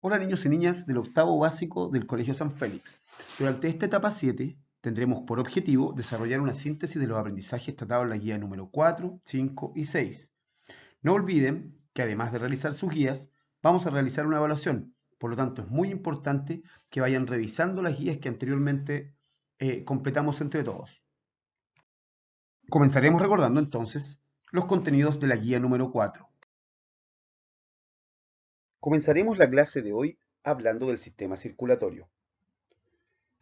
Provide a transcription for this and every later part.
Hola niños y niñas del octavo básico del Colegio San Félix. Durante esta etapa 7 tendremos por objetivo desarrollar una síntesis de los aprendizajes tratados en la guía número 4, 5 y 6. No olviden que además de realizar sus guías, vamos a realizar una evaluación. Por lo tanto, es muy importante que vayan revisando las guías que anteriormente completamos entre todos. Comenzaremos recordando entonces los contenidos de la guía número 4. Comenzaremos la clase de hoy hablando del sistema circulatorio.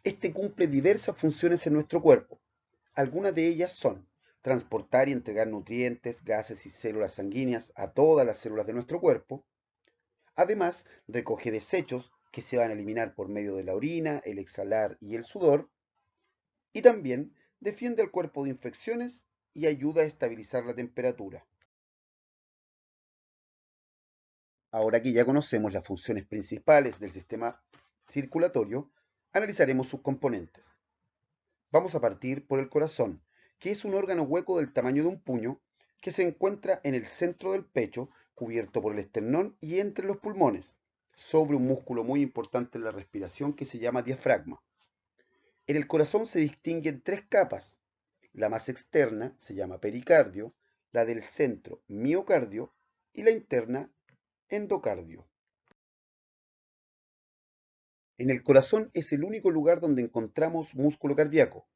Este cumple diversas funciones en nuestro cuerpo. Algunas de ellas son transportar y entregar nutrientes, gases y células sanguíneas a todas las células de nuestro cuerpo. Además, recoge desechos que se van a eliminar por medio de la orina, el exhalar y el sudor. Y también defiende al cuerpo de infecciones y ayuda a estabilizar la temperatura. Ahora que ya conocemos las funciones principales del sistema circulatorio, analizaremos sus componentes. Vamos a partir por el corazón, que es un órgano hueco del tamaño de un puño que se encuentra en el centro del pecho, cubierto por el esternón y entre los pulmones, sobre un músculo muy importante en la respiración que se llama diafragma. En el corazón se distinguen tres capas. La más externa se llama pericardio, la del centro miocardio y la interna endocardio. En el corazón es el único lugar donde encontramos músculo cardíaco.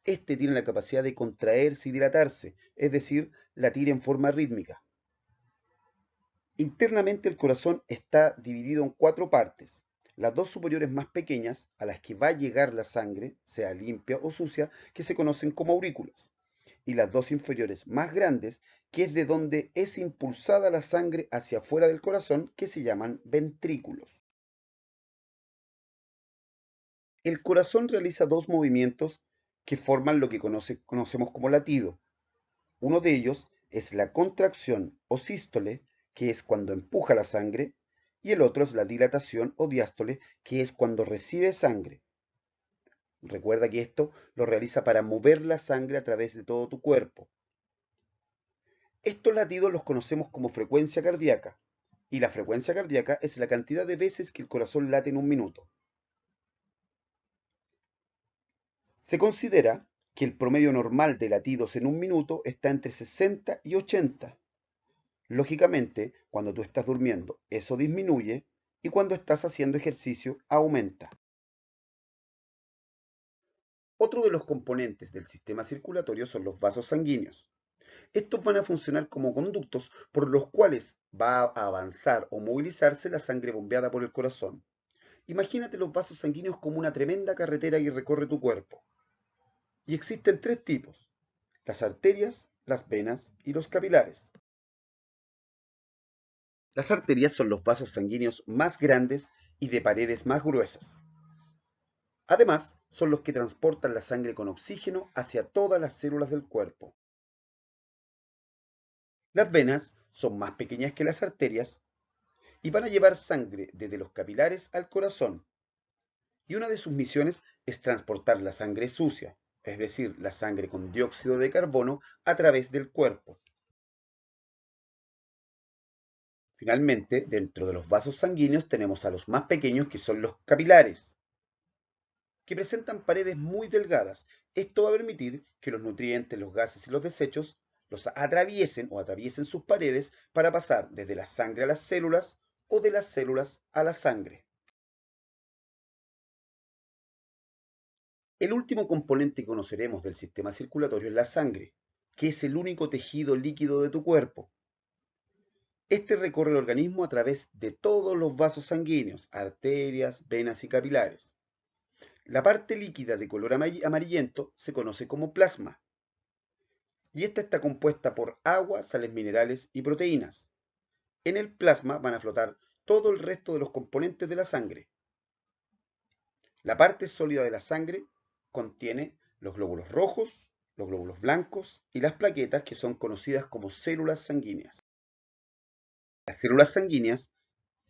Este tiene la capacidad de contraerse y dilatarse, es decir, latir en forma rítmica. Internamente el corazón está dividido en cuatro partes. Las dos superiores más pequeñas, a las que va a llegar la sangre, sea limpia o sucia, que se conocen como aurículas. Y las dos inferiores más grandes, que es de donde es impulsada la sangre hacia afuera del corazón, que se llaman ventrículos. El corazón realiza dos movimientos que forman lo que conocemos como latido. Uno de ellos es la contracción o sístole, que es cuando empuja la sangre, y el otro es la dilatación o diástole, que es cuando recibe sangre. Recuerda que esto lo realiza para mover la sangre a través de todo tu cuerpo. Estos latidos los conocemos como frecuencia cardíaca, y la frecuencia cardíaca es la cantidad de veces que el corazón late en un minuto. Se considera que el promedio normal de latidos en un minuto está entre 60 y 80. Lógicamente, cuando tú estás durmiendo, eso disminuye y cuando estás haciendo ejercicio, aumenta. Otro de los componentes del sistema circulatorio son los vasos sanguíneos. Estos van a funcionar como conductos por los cuales va a avanzar o movilizarse la sangre bombeada por el corazón. Imagínate los vasos sanguíneos como una tremenda carretera que recorre tu cuerpo. Y existen tres tipos: las arterias, las venas y los capilares. Las arterias son los vasos sanguíneos más grandes y de paredes más gruesas. Además, son los que transportan la sangre con oxígeno hacia todas las células del cuerpo. Las venas son más pequeñas que las arterias y van a llevar sangre desde los capilares al corazón. Y una de sus misiones es transportar la sangre sucia, es decir, la sangre con dióxido de carbono, a través del cuerpo. Finalmente, dentro de los vasos sanguíneos tenemos a los más pequeños, que son los capilares, que presentan paredes muy delgadas. Esto va a permitir que los nutrientes, los gases y los desechos los atraviesen sus paredes para pasar desde la sangre a las células o de las células a la sangre. El último componente que conoceremos del sistema circulatorio es la sangre, que es el único tejido líquido de tu cuerpo. Este recorre el organismo a través de todos los vasos sanguíneos, arterias, venas y capilares. La parte líquida de color amarillento se conoce como plasma, y esta está compuesta por agua, sales minerales y proteínas. En el plasma van a flotar todo el resto de los componentes de la sangre. La parte sólida de la sangre contiene los glóbulos rojos, los glóbulos blancos y las plaquetas, que son conocidas como células sanguíneas. Las células sanguíneas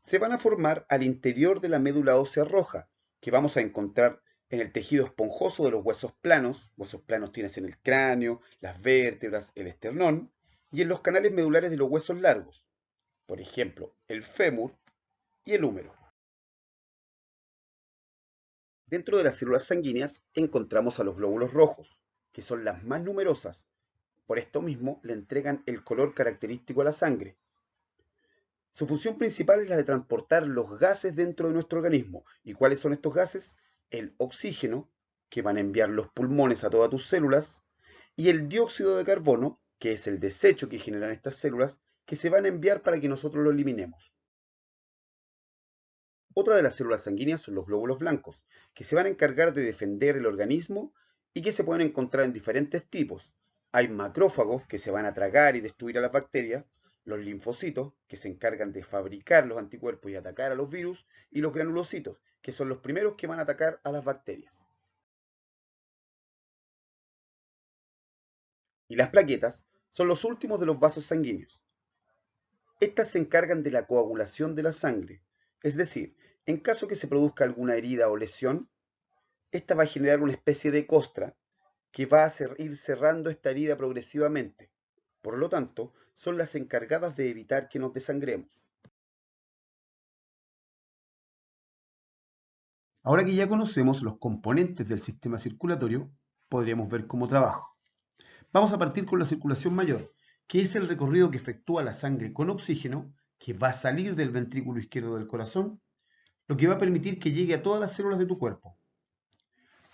se van a formar al interior de la médula ósea roja, que vamos a encontrar en el tejido esponjoso de los huesos planos. Huesos planos tienes en el cráneo, las vértebras, el esternón, y en los canales medulares de los huesos largos, por ejemplo, el fémur y el húmero. Dentro de las células sanguíneas encontramos a los glóbulos rojos, que son las más numerosas. Por esto mismo le entregan el color característico a la sangre. Su función principal es la de transportar los gases dentro de nuestro organismo. ¿Y cuáles son estos gases? El oxígeno, que van a enviar los pulmones a todas tus células, y el dióxido de carbono, que es el desecho que generan estas células, que se van a enviar para que nosotros lo eliminemos. Otra de las células sanguíneas son los glóbulos blancos, que se van a encargar de defender el organismo y que se pueden encontrar en diferentes tipos. Hay macrófagos que se van a tragar y destruir a las bacterias, los linfocitos, que se encargan de fabricar los anticuerpos y atacar a los virus, y los granulocitos, que son los primeros que van a atacar a las bacterias. Y las plaquetas son los últimos de los vasos sanguíneos. Estas se encargan de la coagulación de la sangre, es decir, en caso que se produzca alguna herida o lesión, esta va a generar una especie de costra que va a ir cerrando esta herida progresivamente. Por lo tanto, son las encargadas de evitar que nos desangremos. Ahora que ya conocemos los componentes del sistema circulatorio, podríamos ver cómo trabaja. Vamos a partir con la circulación mayor, que es el recorrido que efectúa la sangre con oxígeno, que va a salir del ventrículo izquierdo del corazón, lo que va a permitir que llegue a todas las células de tu cuerpo.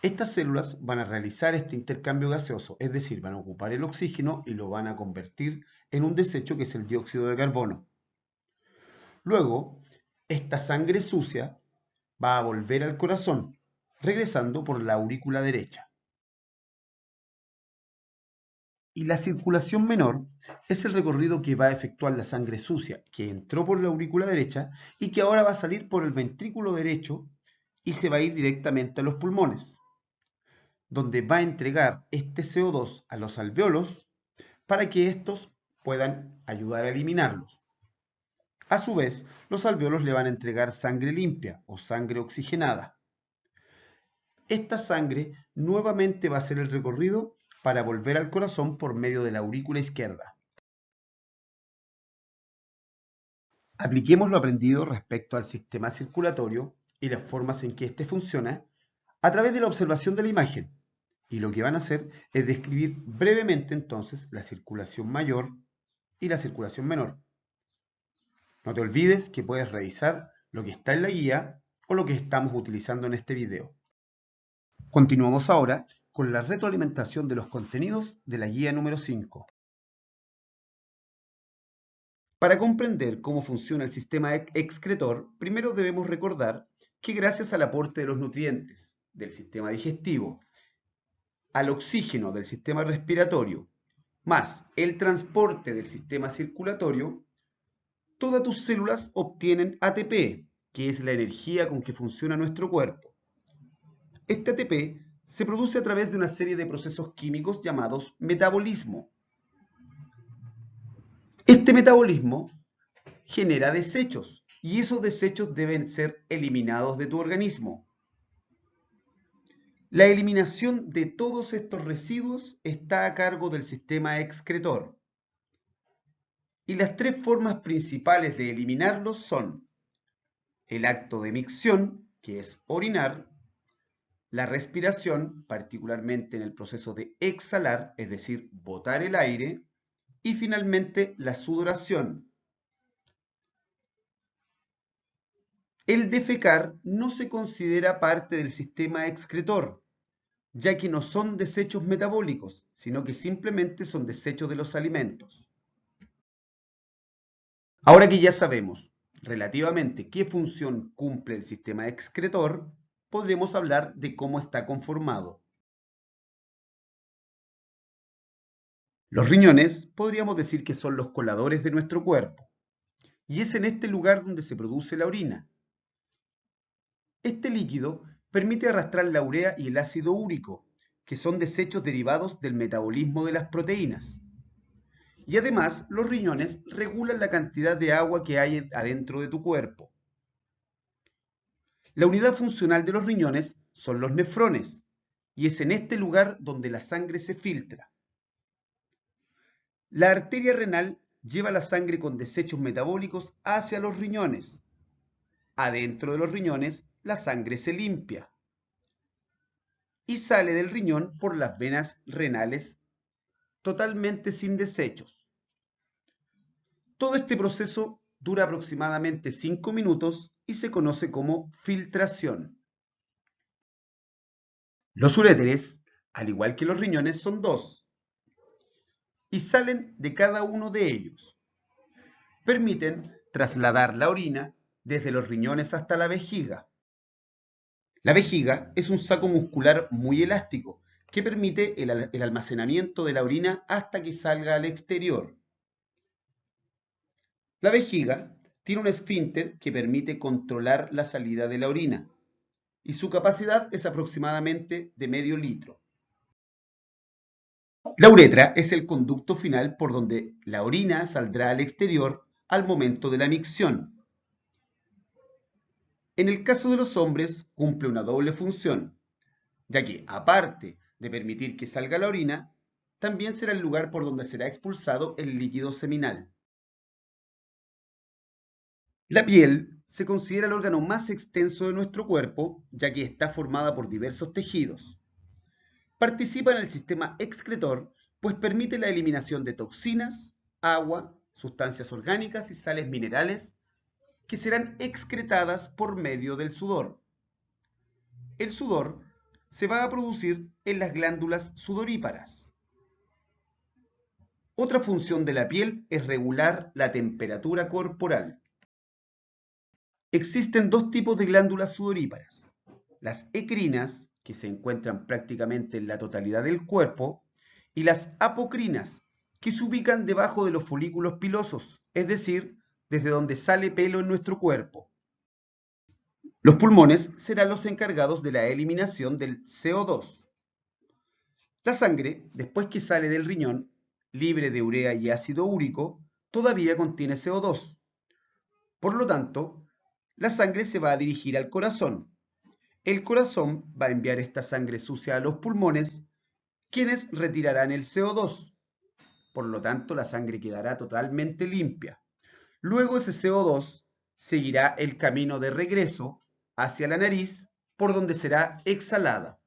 Estas células van a realizar este intercambio gaseoso, es decir, van a ocupar el oxígeno y lo van a convertir en un desecho que es el dióxido de carbono. Luego, esta sangre sucia va a volver al corazón, regresando por la aurícula derecha. Y la circulación menor es el recorrido que va a efectuar la sangre sucia, que entró por la aurícula derecha y que ahora va a salir por el ventrículo derecho y se va a ir directamente a los pulmones, donde va a entregar este CO2 a los alvéolos para que estos puedan ayudar a eliminarlos. A su vez, los alvéolos le van a entregar sangre limpia o sangre oxigenada. Esta sangre nuevamente va a hacer el recorrido para volver al corazón por medio de la aurícula izquierda. Apliquemos lo aprendido respecto al sistema circulatorio y las formas en que éste funciona a través de la observación de la imagen. Y lo que van a hacer es describir brevemente entonces la circulación mayor y la circulación menor. No te olvides que puedes revisar lo que está en la guía o lo que estamos utilizando en este video. Continuamos ahora con la retroalimentación de los contenidos de la guía número 5. Para comprender cómo funciona el sistema excretor, primero debemos recordar que gracias al aporte de los nutrientes del sistema digestivo, al oxígeno del sistema respiratorio, más el transporte del sistema circulatorio, todas tus células obtienen ATP, que es la energía con que funciona nuestro cuerpo. Este ATP se produce a través de una serie de procesos químicos llamados metabolismo. Este metabolismo genera desechos y esos desechos deben ser eliminados de tu organismo. La eliminación de todos estos residuos está a cargo del sistema excretor. Y las tres formas principales de eliminarlos son el acto de micción, que es orinar, la respiración, particularmente en el proceso de exhalar, es decir, botar el aire, y finalmente la sudoración. El defecar no se considera parte del sistema excretor, ya que no son desechos metabólicos, sino que simplemente son desechos de los alimentos. Ahora que ya sabemos relativamente qué función cumple el sistema excretor, podremos hablar de cómo está conformado. Los riñones podríamos decir que son los coladores de nuestro cuerpo, y es en este lugar donde se produce la orina. Este líquido permite arrastrar la urea y el ácido úrico, que son desechos derivados del metabolismo de las proteínas. Y además, los riñones regulan la cantidad de agua que hay adentro de tu cuerpo. La unidad funcional de los riñones son los nefrones, y es en este lugar donde la sangre se filtra. La arteria renal lleva la sangre con desechos metabólicos hacia los riñones. Adentro de los riñones, la sangre se limpia. y sale del riñón por las venas renales totalmente sin desechos. Todo este proceso dura aproximadamente 5 minutos y se conoce como filtración. Los uréteres, al igual que los riñones, son dos y salen de cada uno de ellos. Permiten trasladar la orina desde los riñones hasta la vejiga. La vejiga es un saco muscular muy elástico que permite el almacenamiento de la orina hasta que salga al exterior. La vejiga tiene un esfínter que permite controlar la salida de la orina y su capacidad es aproximadamente de medio litro. La uretra es el conducto final por donde la orina saldrá al exterior al momento de la micción. En el caso de los hombres cumple una doble función, ya que aparte de permitir que salga la orina, también será el lugar por donde será expulsado el líquido seminal. La piel se considera el órgano más extenso de nuestro cuerpo, ya que está formada por diversos tejidos. Participa en el sistema excretor, pues permite la eliminación de toxinas, agua, sustancias orgánicas y sales minerales que serán excretadas por medio del sudor. El sudor se va a producir en las glándulas sudoríparas. Otra función de la piel es regular la temperatura corporal. Existen dos tipos de glándulas sudoríparas: las ecrinas, que se encuentran prácticamente en la totalidad del cuerpo, y las apocrinas, que se ubican debajo de los folículos pilosos, es decir, desde donde sale pelo en nuestro cuerpo. Los pulmones serán los encargados de la eliminación del CO2. La sangre, después que sale del riñón, libre de urea y ácido úrico, todavía contiene CO2. Por lo tanto, la sangre se va a dirigir al corazón. El corazón va a enviar esta sangre sucia a los pulmones, quienes retirarán el CO2. Por lo tanto, la sangre quedará totalmente limpia. Luego ese CO2 seguirá el camino de regreso hacia la nariz, por donde será exhalada.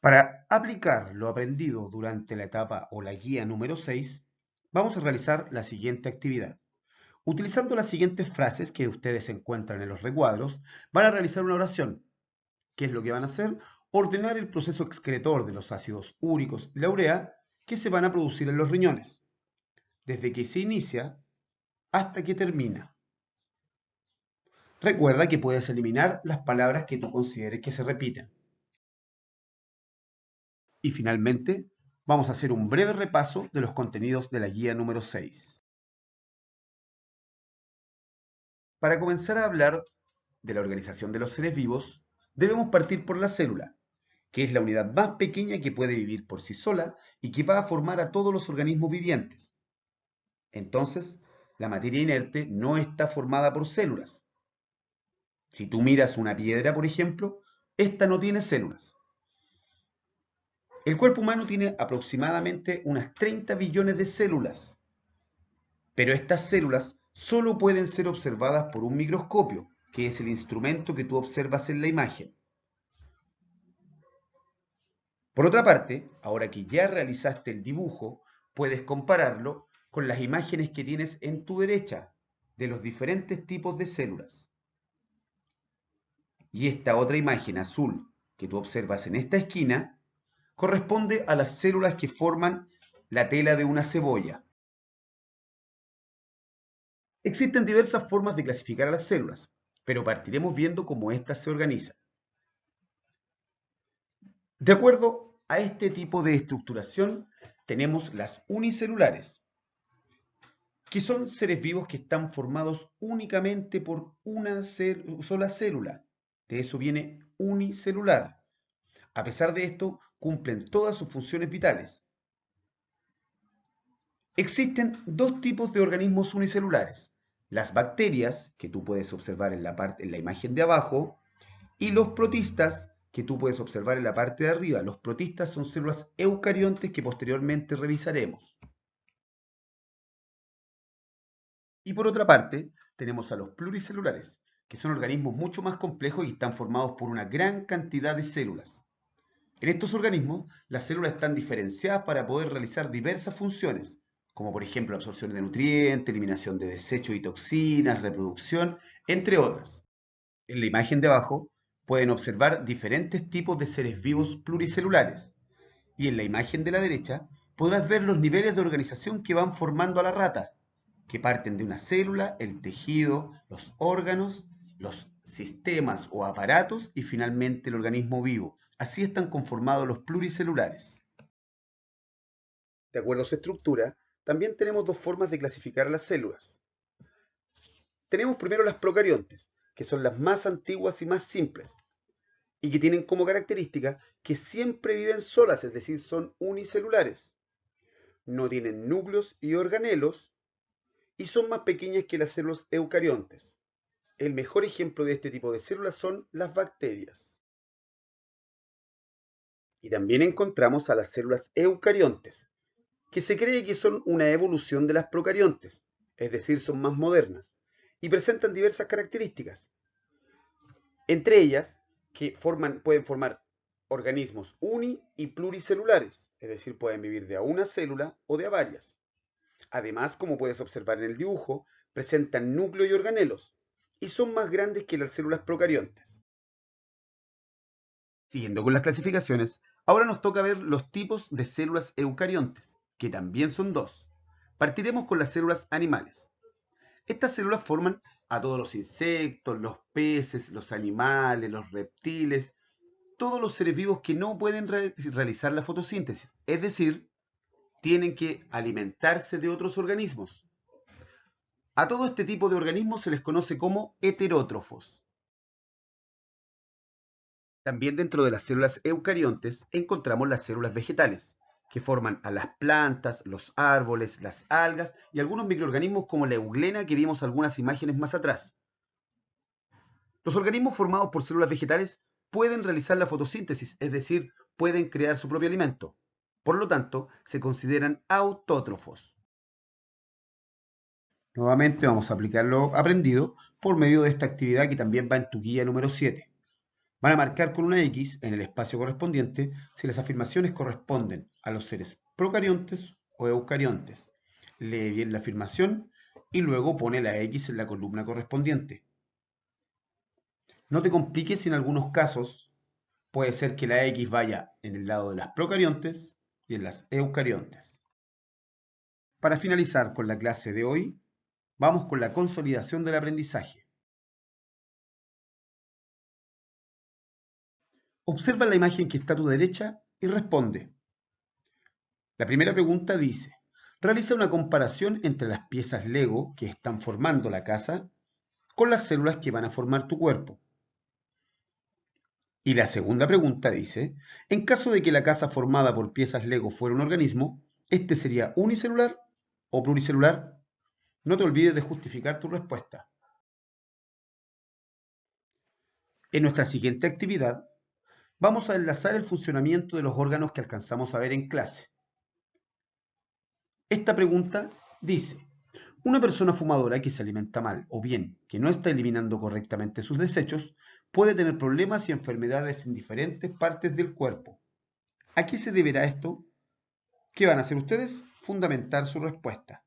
Para aplicar lo aprendido durante la etapa o la guía número 6, vamos a realizar la siguiente actividad. Utilizando las siguientes frases que ustedes encuentran en los recuadros, van a realizar una oración. ¿Qué es lo que van a hacer? Ordenar el proceso excretor de los ácidos úricos y la urea que se van a producir en los riñones, desde que se inicia hasta que termina. Recuerda que puedes eliminar las palabras que tú consideres que se repiten. Y finalmente, vamos a hacer un breve repaso de los contenidos de la guía número 6. Para comenzar a hablar de la organización de los seres vivos, debemos partir por la célula, que es la unidad más pequeña que puede vivir por sí sola y que va a formar a todos los organismos vivientes. Entonces, la materia inerte no está formada por células. Si tú miras una piedra, por ejemplo, esta no tiene células. El cuerpo humano tiene aproximadamente unas 30 billones de células, pero estas células solo pueden ser observadas por un microscopio, que es el instrumento que tú observas en la imagen. Por otra parte, ahora que ya realizaste el dibujo, puedes compararlo con las imágenes que tienes en tu derecha de los diferentes tipos de células. Y esta otra imagen azul que tú observas en esta esquina corresponde a las células que forman la tela de una cebolla. Existen diversas formas de clasificar a las células, pero partiremos viendo cómo éstas se organizan. De acuerdo a este tipo de estructuración, tenemos las unicelulares, que son seres vivos que están formados únicamente por una sola célula. De eso viene unicelular. A pesar de esto, cumplen todas sus funciones vitales. Existen dos tipos de organismos unicelulares: las bacterias, que tú puedes observar en la imagen de abajo, y los protistas, que tú puedes observar en la parte de arriba. Los protistas son células eucariontes que posteriormente revisaremos. Y por otra parte, tenemos a los pluricelulares, que son organismos mucho más complejos y están formados por una gran cantidad de células. En estos organismos, las células están diferenciadas para poder realizar diversas funciones, como por ejemplo absorción de nutrientes, eliminación de desechos y toxinas, reproducción, entre otras. En la imagen de abajo pueden observar diferentes tipos de seres vivos pluricelulares y en la imagen de la derecha podrás ver los niveles de organización que van formando a la rata, que parten de una célula, el tejido, los órganos, los sistemas o aparatos y finalmente el organismo vivo. Así están conformados los pluricelulares. De acuerdo a su estructura, también tenemos dos formas de clasificar las células. Tenemos primero las procariontes, que son las más antiguas y más simples, y que tienen como característica que siempre viven solas, es decir, son unicelulares. No tienen núcleos y organelos y son más pequeñas que las células eucariontes. El mejor ejemplo de este tipo de células son las bacterias. Y también encontramos a las células eucariontes, que se cree que son una evolución de las procariontes, es decir, son más modernas, y presentan diversas características, entre ellas que pueden formar organismos uni y pluricelulares, es decir, pueden vivir de a una célula o de a varias. Además, como puedes observar en el dibujo, presentan núcleo y organelos, y son más grandes que las células procariontes. Siguiendo con las clasificaciones, ahora nos toca ver los tipos de células eucariontes, que también son dos. Partiremos con las células animales. Estas células forman a todos los insectos, los peces, los animales, los reptiles, todos los seres vivos que no pueden realizar la fotosíntesis, es decir, tienen que alimentarse de otros organismos. A todo este tipo de organismos se les conoce como heterótrofos. También dentro de las células eucariontes encontramos las células vegetales, que forman a las plantas, los árboles, las algas y algunos microorganismos como la euglena que vimos algunas imágenes más atrás. Los organismos formados por células vegetales pueden realizar la fotosíntesis, es decir, pueden crear su propio alimento. Por lo tanto, se consideran autótrofos. Nuevamente vamos a aplicar lo aprendido por medio de esta actividad que también va en tu guía número 7. Van a marcar con una X en el espacio correspondiente si las afirmaciones corresponden a los seres procariontes o eucariontes. Lee bien la afirmación y luego pone la X en la columna correspondiente. No te compliques si en algunos casos puede ser que la X vaya en el lado de las procariontes y en las eucariontes. Para finalizar con la clase de hoy, vamos con la consolidación del aprendizaje. Observa la imagen que está a tu derecha y responde. La primera pregunta dice, realiza una comparación entre las piezas Lego que están formando la casa con las células que van a formar tu cuerpo. Y la segunda pregunta dice, en caso de que la casa formada por piezas Lego fuera un organismo, ¿este sería unicelular o pluricelular? No te olvides de justificar tu respuesta. En nuestra siguiente actividad, vamos a enlazar el funcionamiento de los órganos que alcanzamos a ver en clase. Esta pregunta dice, una persona fumadora que se alimenta mal o bien que no está eliminando correctamente sus desechos puede tener problemas y enfermedades en diferentes partes del cuerpo. ¿A qué se deberá esto? ¿Qué van a hacer ustedes? Fundamentar su respuesta.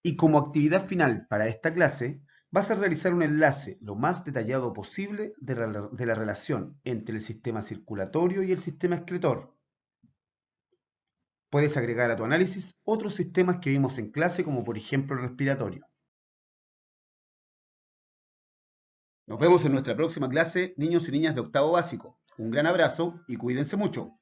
Y como actividad final para esta clase, vas a realizar un enlace lo más detallado posible de la relación entre el sistema circulatorio y el sistema excretor. Puedes agregar a tu análisis otros sistemas que vimos en clase, como por ejemplo el respiratorio. Nos vemos en nuestra próxima clase, niños y niñas de octavo básico. Un gran abrazo y cuídense mucho.